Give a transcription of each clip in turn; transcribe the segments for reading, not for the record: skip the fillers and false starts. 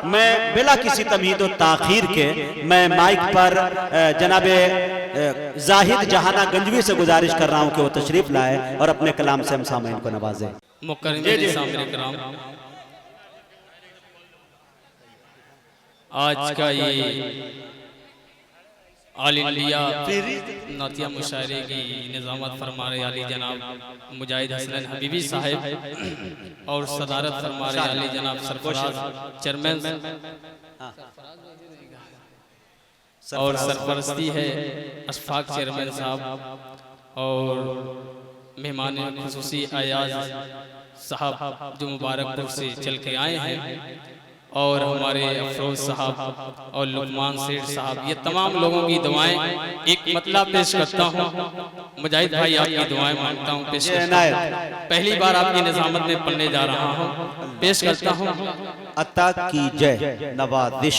मैं बिला किसी तमहीद और ताखीर के मैं माइक पर जनाबे जाहिद जहाना गंजवी से गुजारिश कर रहा हूं कि वो तशरीफ लाए और अपने कलाम से हम सामईन को नवाजे। आज का ये आल इंडिया नातिया मुशायरे की निज़ामत फरमा रहे आली जनाब मुजाहिद हसन हबीबी साहिब और सदारत फरमा रहे आली जनाब सरफराज चेयरमैन और सरपरस्ती है अशफाक चेयरमैन साहब और मेहमान खुसूसी अयाज साहब जो मुबारकपुर से चल के आए हैं और हमारे अफरोज साहब और लुकमान सेठ साहब, ये तमाम लोगों की दुआएं एक मतलब पेश करता हूँ। मुजाहिद भाई आपकी दुआएं मांगता हूँ, पेश करता हूँ। पहली बार आपकी निज़ामत में पढ़ने जा रहा हूँ, पेश करता हूँ। अता की जय नवाजिश।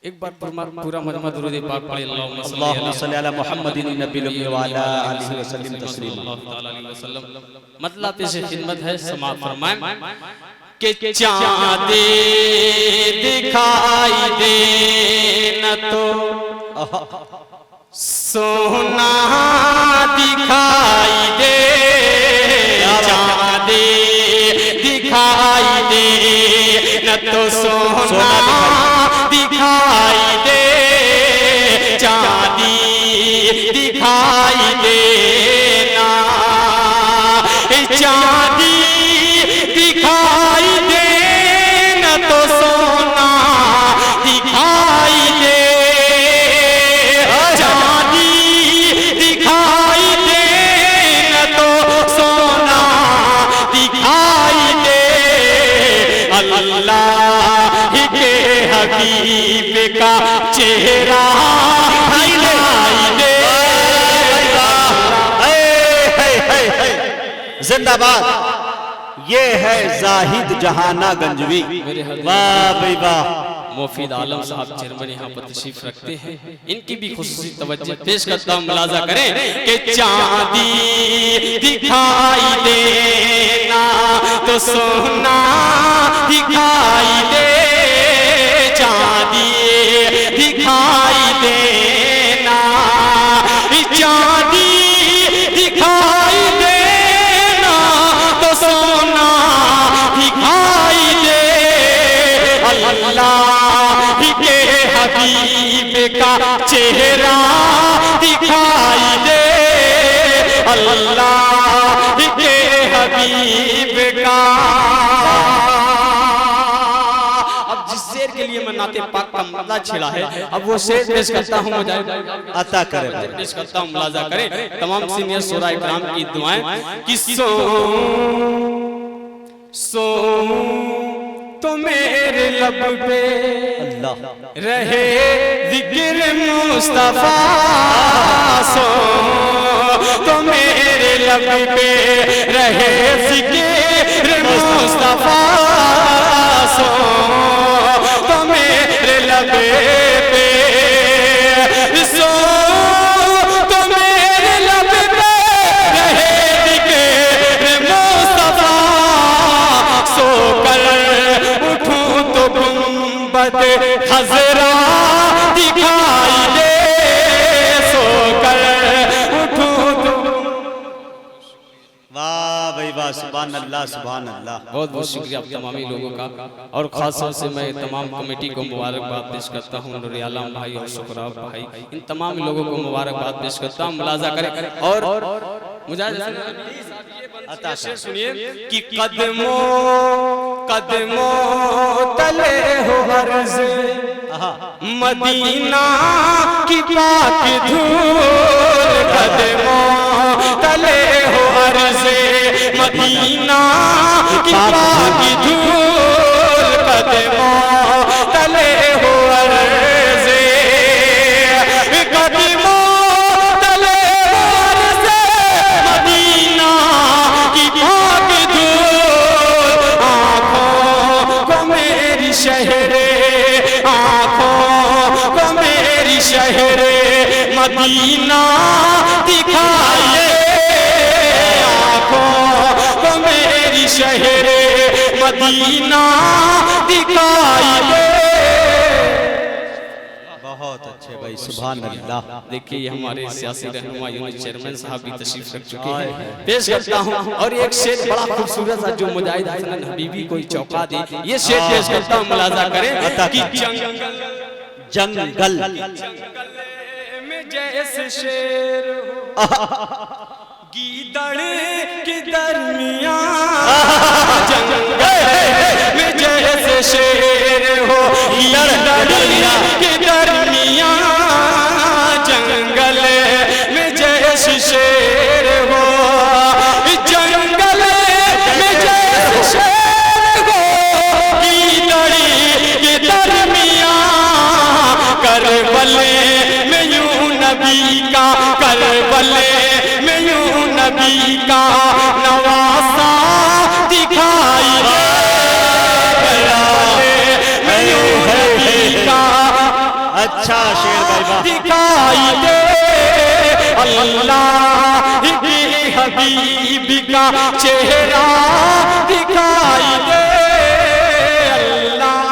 एक बार पूरा मजमा दुरूद पाक पढ़े। अल्लाहुम्मा सल्ली अला मुहम्मदिन नबील उम्मी व अला आलिहि वसल्लम तस्लीमा। मतलब पेश खिदमत है, समाअत फरमाएं कि चाँद दिखाई दे न तो सोना दिखाई दे, चाँद दिखाई दे न तो सोना दिखाई दे, चांदी दिखाई देना, चांदी दिखाई देना तो सोना दिखाई दे, चांदी दिखाई देना तो सोना दिखाई दे। अल्लाह के हबीब का चेहरा दिखाई दे। जिंदाबाद। ये है जाहिद जहाना गंजवी। वाह भाई वाह। मुफीद आलम साहब चेयरमैन यहाँ पर तशरीफ रखते हैं, इनकी भी खुसूसी तवज्जो पेश करता हूँ। मुलाजा करें कि चांदी दिखाई देना तो सोना दिखाई दे, चांदी दिखाई देना, चांदी दिखाई देना तो सोना दिखाई दे। अल्लाह के हबीब का चेहरा दिखाई दे, अल्लाह के हबीब का। अब जिस शेर के लिए मैं नाते पाक का मतलब छिड़ा है, अब वो शेर पेश करता हूँ, अता करे पेश करता हूँ। मुलाजा करें तमाम सीनियर शोरा इकराम की दुआएं कि सो तो मेरे लब पे रहे जिक्र मुस्तफा, सो तो मेरे लब पे रहे जिक्र मुस्तफा, सो तो मेरे लब पे, सो तो मेरे लब पे रहे जिक्र मुस्तफा, सो कर गुंबद खजरा दिखाई दे, सो कर उठूं तो। वाह भाई वाह, सुभान अल्लाह सुभान अल्लाह। बहुत बहुत शुक्रिया आप तमामी लोगों का, और खास तौर से मैं तमाम कमेटी को मुबारकबाद पेश करता हूँ। नूर आलम भाई और शुक्राब भाई, इन तमाम लोगों को मुबारकबाद पेश करता हूँ। मुलाजा करें और मुजाहिद सुनिए कि कदमों तले हो अर्ज़ मदीना की पाक धूल, कदमों तले हो अर्ज़ मदीना की पाक धूल, कदमों तले हो अर्ज़, कदमों तले हो अर्ज़ मदीना की पाक धूल, आँखों को मेरी शहरे, आँखों को मेरी शहरे मदीना दिखाई दे, आँखों को मेरी शहरे शहरे मदीना दिखाई दे। बहुत अच्छे भाई, सुभान अल्लाह। देखिए ये हमारे सियासी रहनुमा यूनिट चेयरमैन साहब भी तशरीफ रख चुके हैं। पेश करता हूँ और एक शेर बड़ा खूबसूरत सा जो मुजाहिद हसन हबीबी को चौंका दे, ये शेर पेश करता हूँ, मुलाजा करें कि जंगल में जैसे शेर गीदड़ के दरमियां, जंगल में जैसे शेर हो गीदड़ के दरमियां, जंगल में जैसे शेर हो, जंगल में जैसे शेर हो गीदड़ के दरमियां, करबले में यूं नबी का, करबले में यूं नबी का नवासा दिखाई दे, करबले में यूं नबी का अच्छा शेर भाई दिखाई दे, अल्लाह के हबीब का चेहरा दिखाई दे, अल्लाह।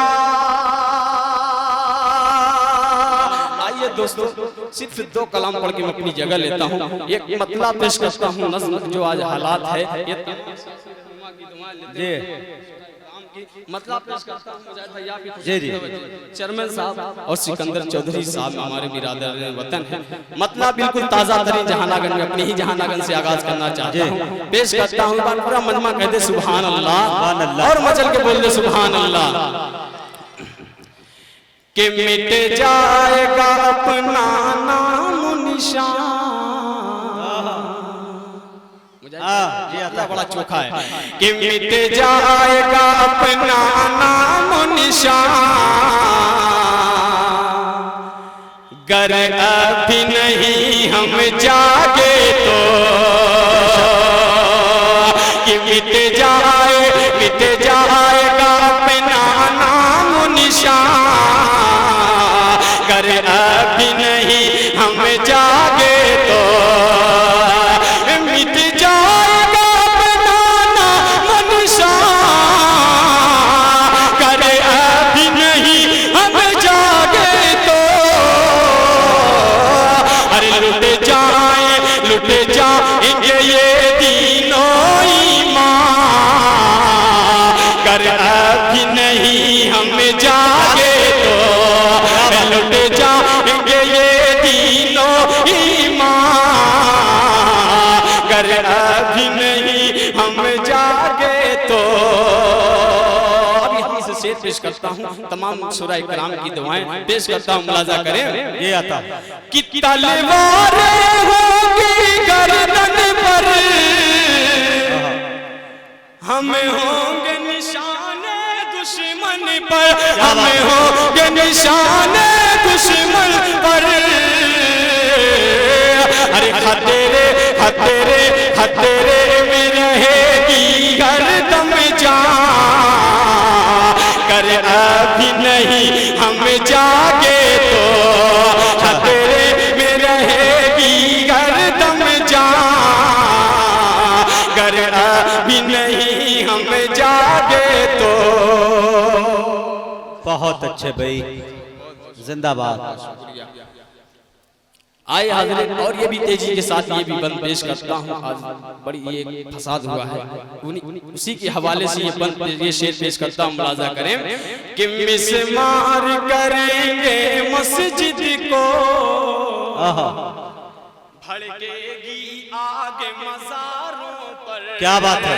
आइए दोस्तों, सिर्फ दो कलाम पढ़ के मैं अपनी जगह लेता हूँ, एक मतलब पेश करता हूँ, नज़्म जो आज हालात है जी मतलब पेश करता हूँ मुजाहिद भैया भी जी जी चेयरमैन साहब और सिकंदर चौधरी साहब हमारे बिरादर वतन हैं। मतलब बिल्कुल ताज़ा तरीन जहानागंज में, अपनी ही जहानागंज से आगाज करना चाहता हूँ, पेश करता हूँ। पूरा मजमा कहते सुभान अल्लाह और मचल के बोल दे सुभान अल्लाह। कि मिट जाएगा अपना नाम निशान, बड़ा चोखा है, कि मिट जाएगा अपना नाम निशान, गर अभी नहीं हम जागे तो, कि मिट जाएगा अपना नाम निशान, गर अभी नहीं हम जागे तो, मिट जाएगा अपना नाम निशान, गर अभी नहीं हम जागे तो, अरे लुट जाएंगे ये तीनों ईमान, गर अभी नहीं हम जागे तो, लुट जाएंगे ये तीनों ईमान, गर अभी नहीं हम जागे तो। अभी हम इसे शेर पेश करता हूँ, तमाम सूरा इकराम की दुआएं पेश करता हूँ, मुलाजा करें। ये आता कि तलवार होगी गर्दन पर, हम होंगे निशाने दुश्मन पर, हम होंगे निशाने दुश्मन पर, अरे खतरे खतरे खतरे में रहेगी हरदम जान, कर अभी नहीं हम जागे तो, खतरे में रहेगी हरदम जान, कर अभी नहीं हम जागे तो। बहुत अच्छे भाई, जिंदाबाद। आए हाज़िर, और ये भी तेजी के साथ ये भी बंद पेश करता हूँ। आज बड़ी ये फसाद हुआ है, उसी के हवाले से ये शेर पेश करता हूँ, मुलाजा करें कि मिसमार करेंगे मस्जिद को, भड़केगी आगे मज़ारों पर। क्या बात है,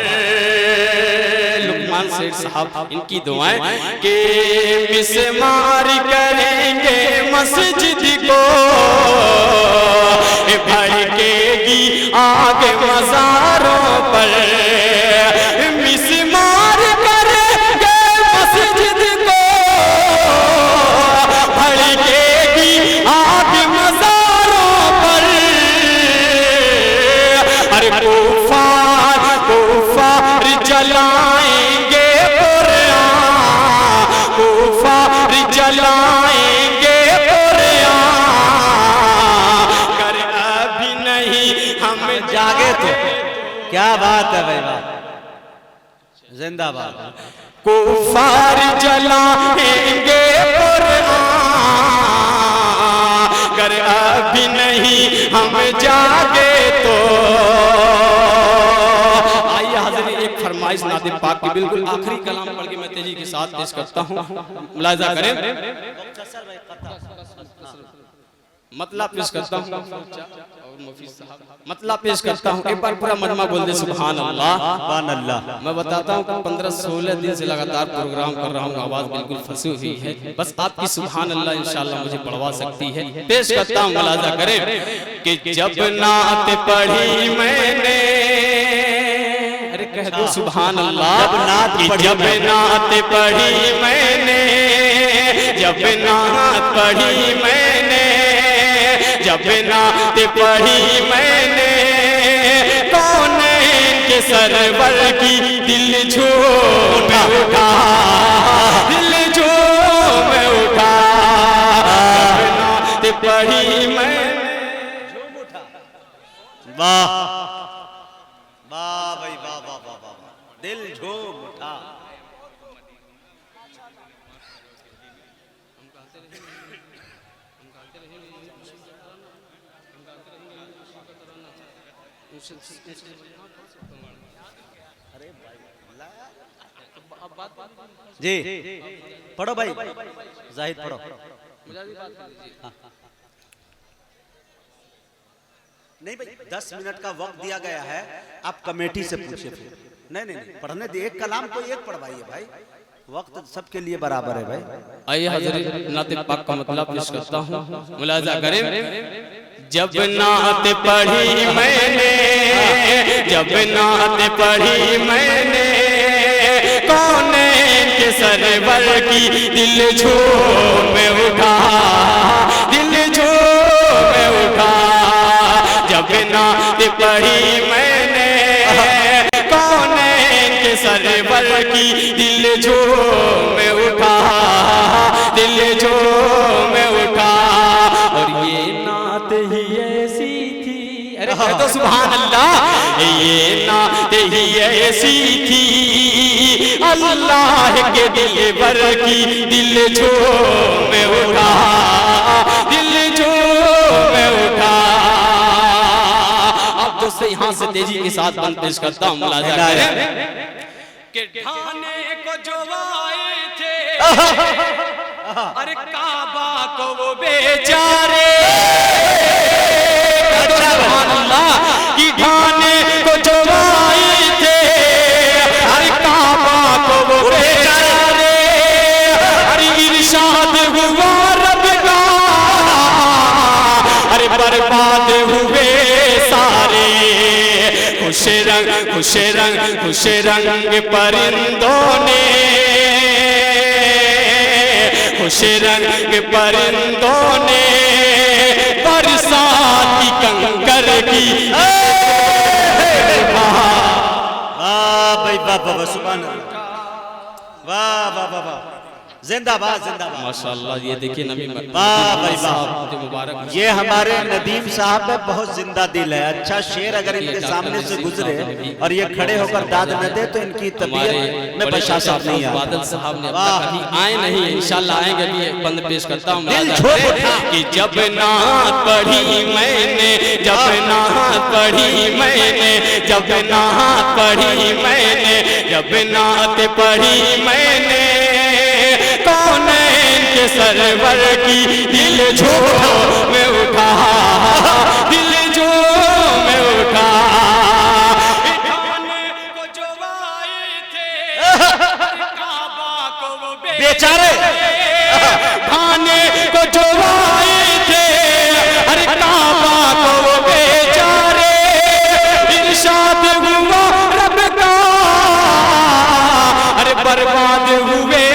लुकमान सेठ साहब इनकी दुआएं कि मिसमार करेंगे मस्जिद को, भड़केगी आगे मज़ारों पर, मिसमार करेंगे मस्जिद को, भड़केगी आगे मज़ारों पर, अरे कुफार जलाएंगे कुरान, कुफार जलाएंगे कुरान, कर अभी नहीं हम जागे तो क्या बात है भाई, बात जिंदाबाद। कुफार जलाएंगे अगर अभी नहीं हम जागे तो। आइए हाज़िर, एक फरमाइश नाते पाक की बिल्कुल आखिरी कलाम पढ़ के मैं तेजी के साथ पेश करता हूँ, मुलाहिज़ा करें। मतलब पेश करता हूँ, मतलब पेश करता हूँ, एक बार पूरा मजमा बोल दे सुभान अल्लाह। सुभान अल्लाह। मैं बताता हूँ 15-16 दिन से लगातार प्रोग्राम कर रहा हूँ, आवाज बिल्कुल फंसी हुई है, बस आपकी सुभान अल्लाह इंशाअल्लाह मुझे पढ़वा सकती है। पेश करता हूँ, मुलाहिज़ा करें कि जब नात पढ़ी मैंने, अरे कह दो सुभान अल्लाह, जब नात पढ़ी मैंने, जब नात पढ़ी मैंने, जब नात पढ़ी मैंने, कौनैन के सरवर की दिल झूम उठा, दिल झूम उठा, जब नात पढ़ी मैंने। वाह वाह भाई वाह वाह वाह वाह, दिल झूम उठा। जी पढ़ो भाई, जाहिद पढ़ो। नहीं भाई 10 मिनट का वक्त दिया गया है, आप कमेटी से पूछिए फिर। नहीं नहीं नहीं पढ़ने दे, एक कलाम को एक पढ़वाइए भाई, वक्त सबके लिए बराबर है भाई। आइए हाज़िर, नाते पाक का मतलब पेश करता हूँ, मुलाहिज़ा करें। जब नात पढ़ी मैंने, जब नात पढ़ी मैंने, कौनैन के सरवर की दिल झूम उठा, दिल झूम उठा, जब नात पढ़ी मैंने, कौनैन के सरवर की दिल झूम उठा, दिल झूम उठा। और ये नात ही ऐसी थी, अरे कह दो सुभान अल्लाह, ये नात ही ऐसी थी, अल्लाह के दिलबर की दिल झूम उठा, दिल झूम उठा। अब तो से यहाँ से तेजी के साथ बंद पेश करता हूँ, मुलाहिज़ा करें कि ढाने को जो आए थे, अरे काबा को वो बेचारे, सुभान अल्लाह, कि ढाने को जो आए थे, अरे काबा को वो बेचारे, अरे इरशाद हुआ रब का, अरे बर्बाद हुए सारे। खुश रंग खुश रंग खुश रंग परिंदों ने, खुश रंग परिंदों ने बरसात की कंकर की। वाह भाई वाह वाह, सुभान अल्लाह, वाह वाह वाह वाह, जिंदाबाद जिंदाबाद। माशाअल्लाह, ये देखिए नबी वाह भाई वाह, मुबारक। ये हमारे नदीम साहब में बहुत जिंदा दिल है। अच्छा शेर अगर इनके सामने से गुजरे और ये खड़े होकर दाद न दे तो इनकी तबीयत में बशाशत नहीं आती। बादल साहब ने कभी आए नहीं, इंशाल्लाह आएंगे। भी बंद पेश करता हूँ कि जब नात पढ़ी मैंने, जब नात पढ़ी मैंने, जब नात पढ़ी मैंने, जब नात पढ़ी मैंने, कौनैन के सरवर की दिल झूम उठा, दिल झूम उठा। ढाने को जो आए थे, काबा को वो बेचारे, ढाने को जो आए थे, अरे काबा को वो बेचारे, इरशाद हुआ रब का, अरे बर्बाद हुए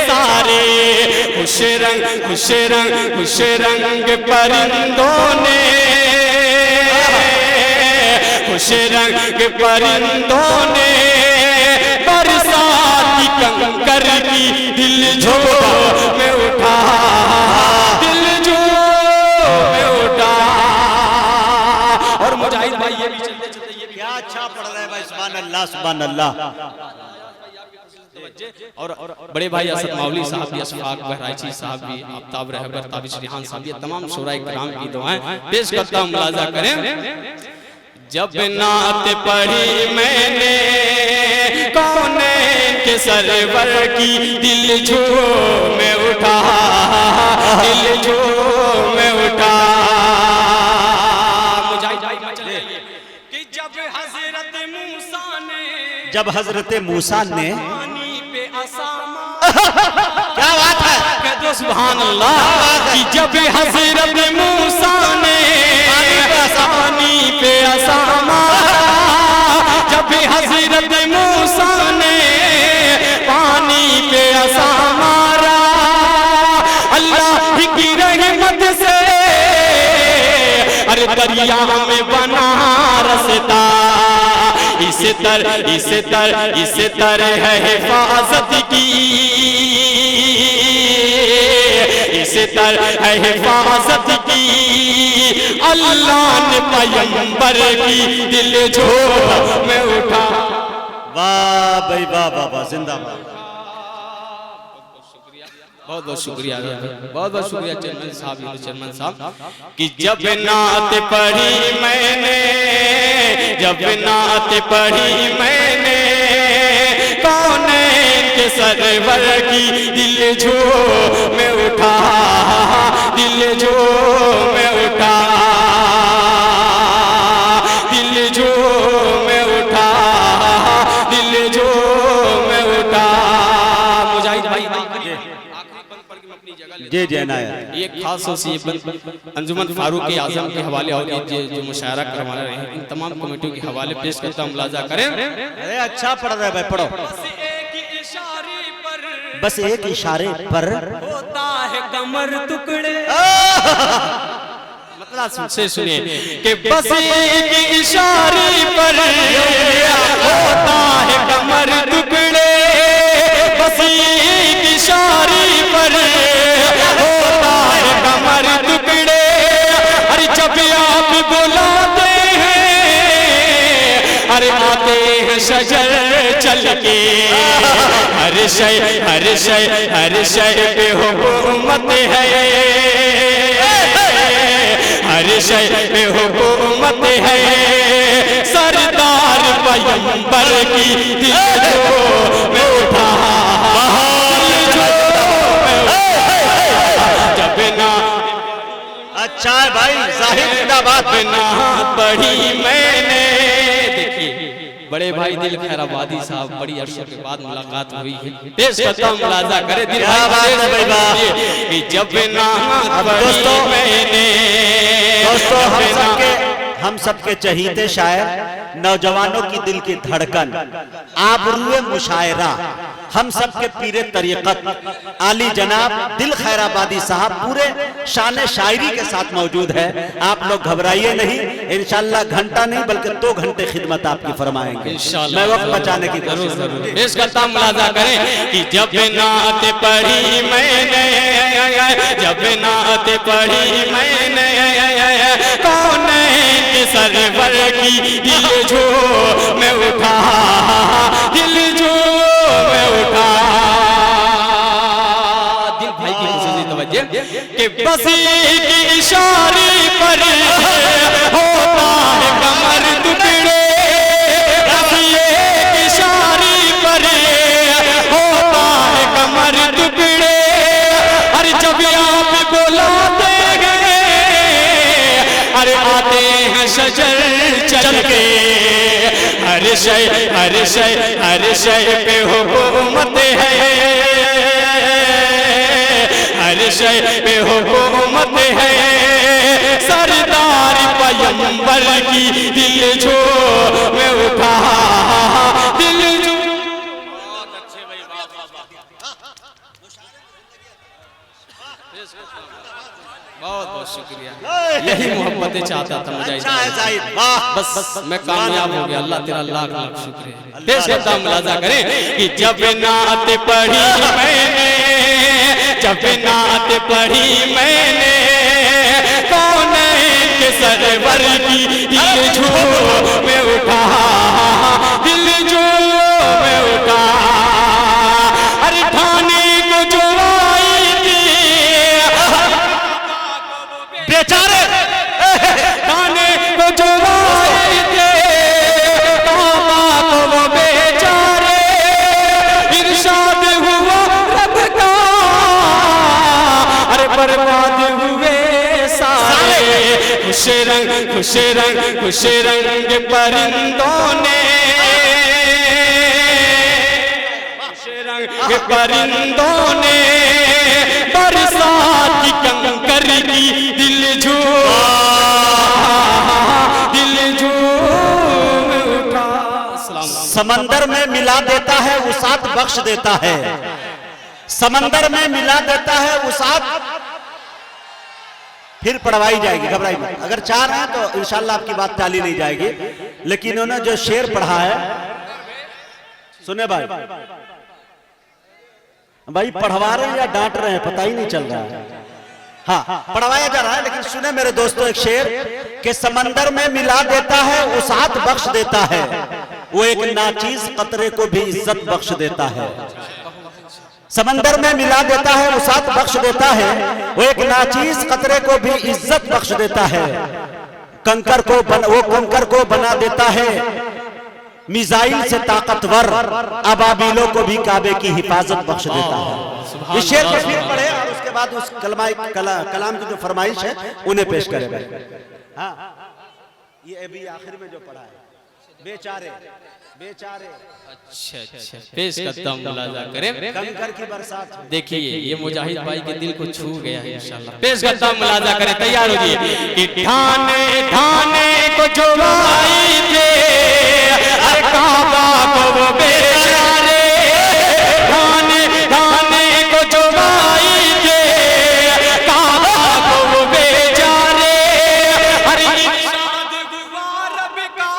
सारे। खुश रंग खुश रंग खुश रंग परिंदों ने, खुश रंग परिंदों ने बरसात की कंकर की दिल झूम उठा, दिल झूम उठा। और मुजाहिद भाई ये भी चलते चलते ये भी क्या अच्छा पढ़ रहे हैं भाई, सुभान अल्लाह सुभान अल्लाह। और बड़े भाई असद मौली साहब भी, अशफाक बहराइची साहब भी, आफ्ताब रहबर, ताबिश रिहान साहब भी, तमाम शोराए किराम की दुआएं पेश करता हूं, मुलाजा करें। जब नात पढ़ी मैंने कौनैन के सरवर की, दिल झूम उठा, दिल झूम उठा। कि जब हजरत मूसा ने पानी पे आसामा, क्या बात है, सुभान अल्लाह। कि जब हजरत मूसा ने पानी पे आसामा, जब हजरत मूसा ने पानी पे आसामा, अल्लाह की रहमत से अरे दरिया में बना रसता। इस तरह है हिफाजत की, इस तरह है हिफाजत की, अल्लाह ने पैगंबर की दिल झोम में उठा। वाह भाई वाह वाह वाह, जिंदाबाद। बहुत बहुत शुक्रिया, बहुत बहुत शुक्रिया चेयरमैन साहब, चेयरमैन साहब। कि जब नात पढ़ी मैंने, जब नात पढ़ी मैंने कौनैन के सरवर की, दिल झूम उठा, दिल झूम उठा, दिल झूम उठा, दिल झूम उठा। मुजाहिद भाई जी जी अनायत। एक खास अंजुमन फारूक आजम के हवाले और जो मुशायरा करवाने रहे हैं, इन तमाम कमेटियों के हवाले पेश करता हूं, मुलाजा करें। अरे अच्छा पढ़ रहे भाई, पढ़ो। बस एक इशारे पर होता है कमर टुकड़े, मतलब से सुनिए कि बस एक इशारे पर होता है कमर टुकड़े, बस एक इशारे पर होता है कमर टुकड़े। अरे जब आप बुलाते हैं, अरे आते हैं शजर चल के, हर शय पे हुकूमत है, हर शय पे हुकूमत है, सरदार पैगंबर की दिल में उठा, जब ना अच्छा है भाई, जाहिर जिंदाबाद। ना पढ़ी मैंने, देखिए बड़े भाई दिल खैराबादी साहब, बड़ी अरसों के बाद मुलाकात हुई है, पेश करता हूं, मुलाजा करे। दिल भाई जब ना पढ़ी मैंने, दोस्तों हम सबके चहीते शायर, नौजवानों की दिल की धड़कन, आबरूए मुशायरा, हम सबके पीरे तरीक़त आली जनाब दिल खैराबादी साहब पूरे शान शायरी के साथ मौजूद है। आप लोग घबराइए नहीं, इंशाल्लाह घंटा नहीं बल्कि 2 घंटे खिदमत आपकी फरमाएंगे, मैं वक्त बचाने की कोशिश करूंगा। पेश करता हूं, मुलाजा करें। कि जब नात पढ़ी मैंने, जब नात पढ़ी मैंने कौनैन के सरवर की, दिल झूम उठा, दिल झूम उठा। दिल भाई की खुसूसी तवज्जो कि बस एक इशारे पर होता है कमर टुकड़े, बस एक इशारे पर होता है कमर टुकड़े। अरे जब आप बुलाते हैं, अरे आते हैं शजर चल के, हर शय पे हुकूमत है, हर शय पे हुकूमत है, सरदार पैगंबर की दिल झूम उठा, दिल झूम। बहुत अच्छे भाई, बहुत बहुत शुक्रिया, यही मोहब्बतें चाहता था मुझे। अच्छा है जाहिद, वाह, बस मैं कामयाब हो गया, अल्लाह तेरा लाख लाख शुक्रिया। पेश करता हूं, मुलाजा करें। कि जब नात पढ़ी मैंने, जब नात पढ़ी मैंने कौनैन के सरवर की, दिल झूम उठा, दिल झूम उठा। खुश रंग परिंदों ने, के परिंदों ने बरसात की कंकर की दिल झूम उठा। समंदर में मिला देता है वसात बख्श देता है, समंदर में मिला देता है वसात। फिर पढ़वाई जाएगी, घबराई मत। अगर चाह रहे हैं तो इंशाल्लाह आपकी बात टाली नहीं जाएगी, लेकिन उन्होंने जो शेर पढ़ा है, सुने भाई पढ़वा रहे हैं या डांट रहे हैं पता ही नहीं चल रहा है। हाँ, पढ़वाया जा रहा है, लेकिन सुने मेरे दोस्तों एक शेर के समंदर में मिला देता है वसात बख्श देता है, वो एक नाचीज कतरे को भी इज्जत बख्श देता है। समंदर में मिला देता है वसात बख्श देता है, वो एक नाचीज कतरे को भी इज्जत बख्श देता है। वो कंकर को बना देता है मिसाइल से ताकतवर, अबाबीलों को भी काबे की हिफाजत बख्श देता है। इस शेर को फिर पढ़े और उसके बाद उस कलाम की जो फरमाइश है उन्हें पेश करें। हाँ, ये अभी आखिर में जो पढ़ा है, बेचारे बेचारे। अच्छा, पेश करता हूं, मुलाजा करें। कंकर की बरसात। देखिए ये मुजाहिद भाई के दिल को छू गया है इंशाल्लाह। पेश करता हूं, मुलाजा करें, तैयार हो जाइए। कि ठाने ठाने को जो आई थे काबा को वो बेचारे, ठाने ठाने को जो आई थे काबा को वो बेचारे, अरे इरशाद हुआ रब का,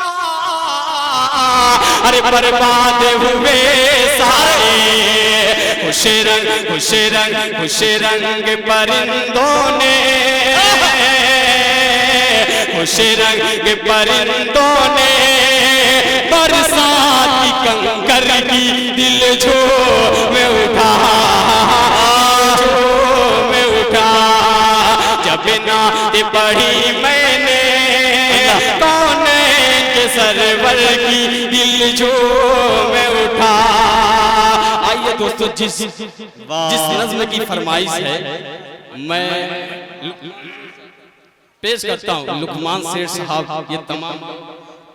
अरे बर्बाद हुए सारे। खुश रंग परिंदों ने, खुश रंग परिंदों ने बरसात की कंकर की दिल झूम उठा, जब नात पढ़ी मैंने कौन के सरवर की दिल झूम उठा। आइए दोस्तों, जिस नज़्म की फरमाइश है मैं पेश करता हूँ। लुकमान सेठ साहब, ये तमाम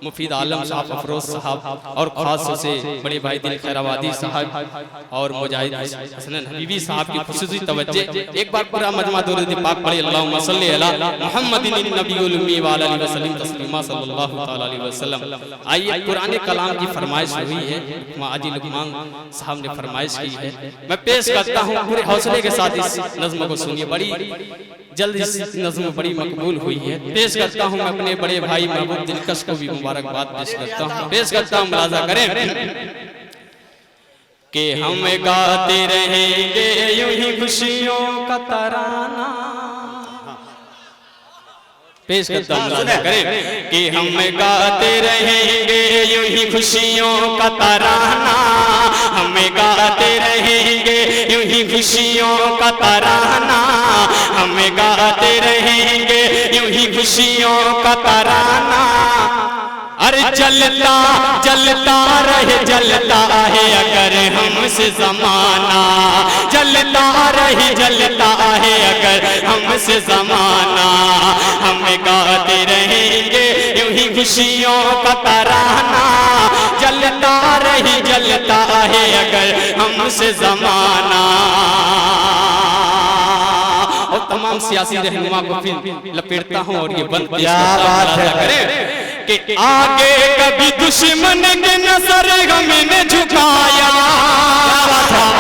मुफीद आलम साहब, अफरोज साहब और खास से बड़े भाई दिल खैराबादी साहब और मुजाहिद हसनैन हबीबी साहब की खुसूसी तवज्जो। एक बार पूरा मजमा दुरूद पाक पढ़े, अल्लाहुम्मा सल्ली अला मुहम्मदिन नबियुल उम्मी व अला आलिहि वसल्लम तस्लीमा सल्लल्लाहु तआला अलैहि वसल्लम। आइए, पुराने कलाम की फरमाइश हुई है, हाजी लुकमान साहब ने फरमाइश की है, मैं पेश करता हूँ। पूरे हौसले के साथ इस नज़्म को सुनिए, बड़ी जल्द इस नज़्म बड़ी मकबूल हुई है। पेश करता हूँ मैं अपने बड़े भाई महबूब दिलकश को भी मुबारकबाद पेश करता हूँ। पेश करता हूँ, मुलाजा करें। कि हम गाते रहेंगे यूं ही खुशियों का तराना। पेश करता हूँ, मुलाजा करें। कि हम गाते रहेंगे यूं ही खुशियों का तराना, हम गाते रहेंगे यूं ही खुशियों का तराना, हम गाते रहेंगे यूं ही खुशियों का तराना। अरे जलता जलता रहे जलता है अगर हमसे ज़माना, जलता रहे जलता है अगर हमसे ज़माना, हम गाते रहेंगे यूं ही खुशियों का तराना, जलता रहे जलता है अगर हमसे ज़माना। और तमाम सियासी रहनुमा को फिर लपेटता हूँ और ये बंद करें कि आगे कभी दुश्मन के नजर हमने झुकाया,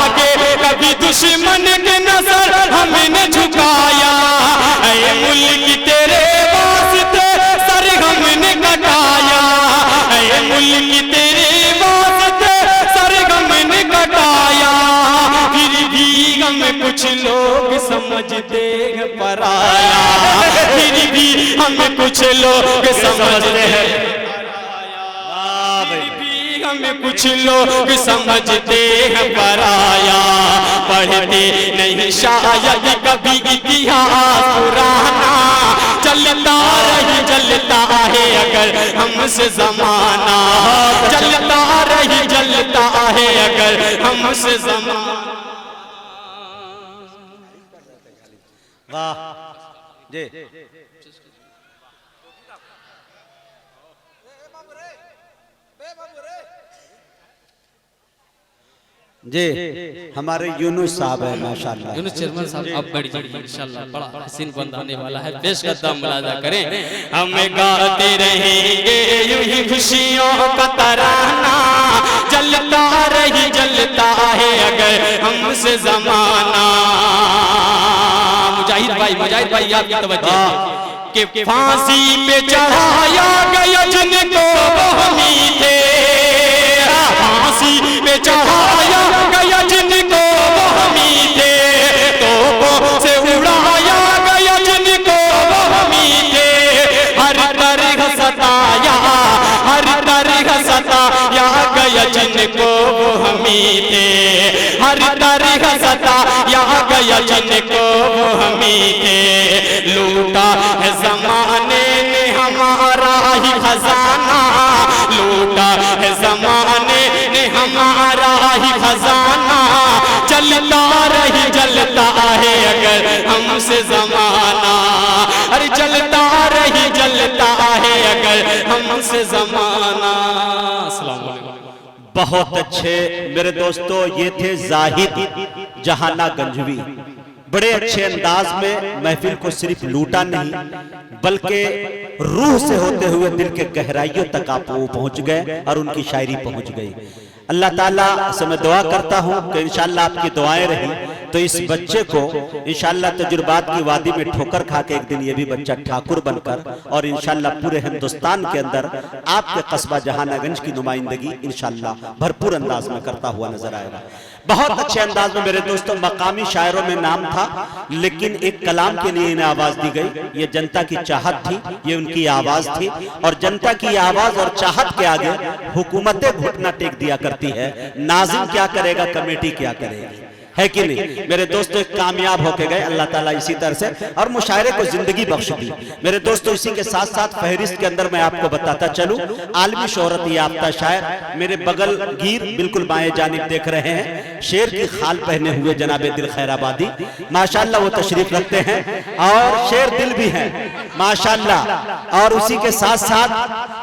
आगे कभी दुश्मन के नजर हमने झुकाया, ऐ मुल्क तेरे वास्ते सर हमने कटाया, ऐ मुल्क तेरे वास्ते सर हमने कटाया, फिर भी हम कुछ लोग समझते हैं पराया, फिर भी हम कुछ लोग समझते हैं, फिर भी हम कुछ लोग समझते हैं पराया, पढ़ते नहीं शायद कभी इतिहास पुराना, चलता रही जलता है अगर हमसे ज़माना, चलता रही जलता है अगर हमसे ज़माना। वाह जी, जी हमारे यूनुस साहब है माशाल्लाह। यूनुस चेयरमैन साहब अब बढ़ जाइए इंशाल्लाह, बड़ा हसीन बंद आने वाला है। पेश कदम मुलाजा करें। हम गाते रहेंगे यूं ही खुशियों का तराना, जलता रही जलता है अगर हमसे जमाना। मुजाहिद भाई आपकी तवज्जो कि फांसी पे चढ़ाया गया जिनको वो हमी थे, फांसी पे चढ़ाया गया जिनको वो हमी थे, तोपों से उड़ाया गया जिनको वो हमी थे, हर तरह सताया, हर तरह सताया गया जिनको वो हमी थे, हर तरह सताया गया जिनको वो हमी थे। लूटा है ज़माने ने हमारा ही खजाना, लूटा है ज़माने ने हमारा ही खजाना, चलता रही जलता है अगर हमसे ज़माना, अरे चलता रही जलता है अगर हमसे ज़माना। अस्सलाम वालेकुम। बहुत अच्छे मेरे दोस्तों, ये थे जाहिद जहाना गंजवी। बड़े अच्छे अंदाज में महफिल को सिर्फ लूटा नहीं बल्कि रूह से होते हुए दिल के गहराइयों तक आप वो पहुंच गए और उनकी शायरी पहुंच गई। अल्लाह ताला से मैं दुआ करता हूं कि इंशाअल्लाह आपकी दुआएं रही तो इस बच्चे को इंशाअल्लाह तजुर्बात की वादी में ठोकर खा के एक दिन ये भी बच्चा ठाकुर बनकर और इंशाअल्लाह पूरे हिंदुस्तान के अंदर आपके कस्बा जहानागंज की नुमाइंदगी इंशाअल्लाह भरपूर अंदाज में करता हुआ नजर आएगा। बहुत अच्छे अंदाज में मेरे दोस्तों मकामी शायरों में नाम था, लेकिन एक कलाम के लिए इन्हें आवाज दी गई। ये जनता की चाहत थी, ये उनकी आवाज थी और जनता की आवाज और चाहत के आगे हुकूमतें घुटना टेक दिया करती है। नाज़िम क्या करेगा, कमेटी क्या करेगी, है कि नहीं। मेरे दोस्तों एक कामयाब होके गए अल्लाह ताला इसी तरह से और मुशायरे को जिंदगी बख्श दी। मेरे दोस्तों इसी के साथ साथ फहरिस्त के अंदर मैं आपको बताता चलूं, आलमी शोहरत याफ्ता शायर मेरे बगल गिर बिल्कुल बाएं जानिब देख रहे हैं, शेर की खाल पहने हुए जनाबे दिल खैराबादी माशाल्लाह वो तशरीफ रखते हैं और शेर दिल भी हैं माशाल्लाह। और उसी के साथ साथ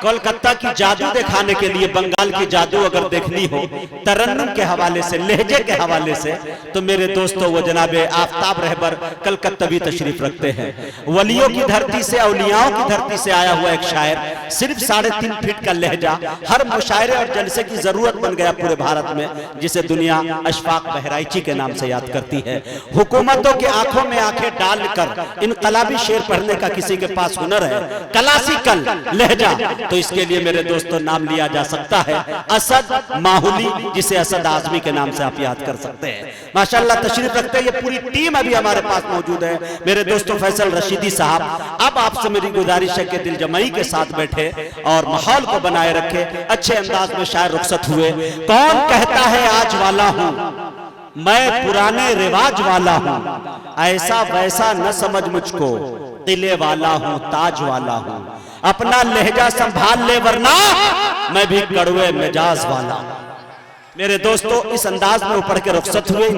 कोलकाता की जादू दिखाने के लिए बंगाल की जादू अगर देखनी हो तरन्नुम के हवाले से, लहजे के हवाले से, तो मेरे दोस्तों वो जनाबे आफ्ताब रहबर कलकत्तवी तशरीफ रखते हैं। वलियों की धरती से, औलियाओं की धरती से आया हुआ एक शायर, सिर्फ 3.5 फीट का लहजा हर मुशायरे और जलसे की जरूरत बन गया पूरे भारत में, जिसे दुनिया अशफाक बहराइची के नाम से याद करती है। हुकूमतों की आंखों में आंखें डालकर इनकलाबी शेर पढ़ने का किसी के पास हुनर है, क्लासिकल लहजा, तो इसके लिए मेरे दोस्तों नाम लिया जा सकता है असद माहुली, जिसे असद आजमी के नाम से आप याद कर सकते हैं। माशाल्लाह तशरीफ रखते हैं, ये पूरी टीम अभी हमारे पास मौजूद है। मेरे दोस्तों फैसल रशीदी साहब, अब आपसे मेरी गुजारिश है कि दिल जमाई के साथ बैठे और माहौल को बनाए रखे। अच्छे अंदाज में शायर रुखसत हुए। कौन कहता है आज वाला हूं, मैं पुराने रिवाज वाला हूं, ऐसा वैसा न समझ मुझको, किले वाला हूं, ताज वाला हूं, अपना लहजा संभाल ले वरना मैं भी कड़वे मिजाज वाला हूं। मेरे दोस्तों इस अंदाज में ऊपर के रुखसत हुए।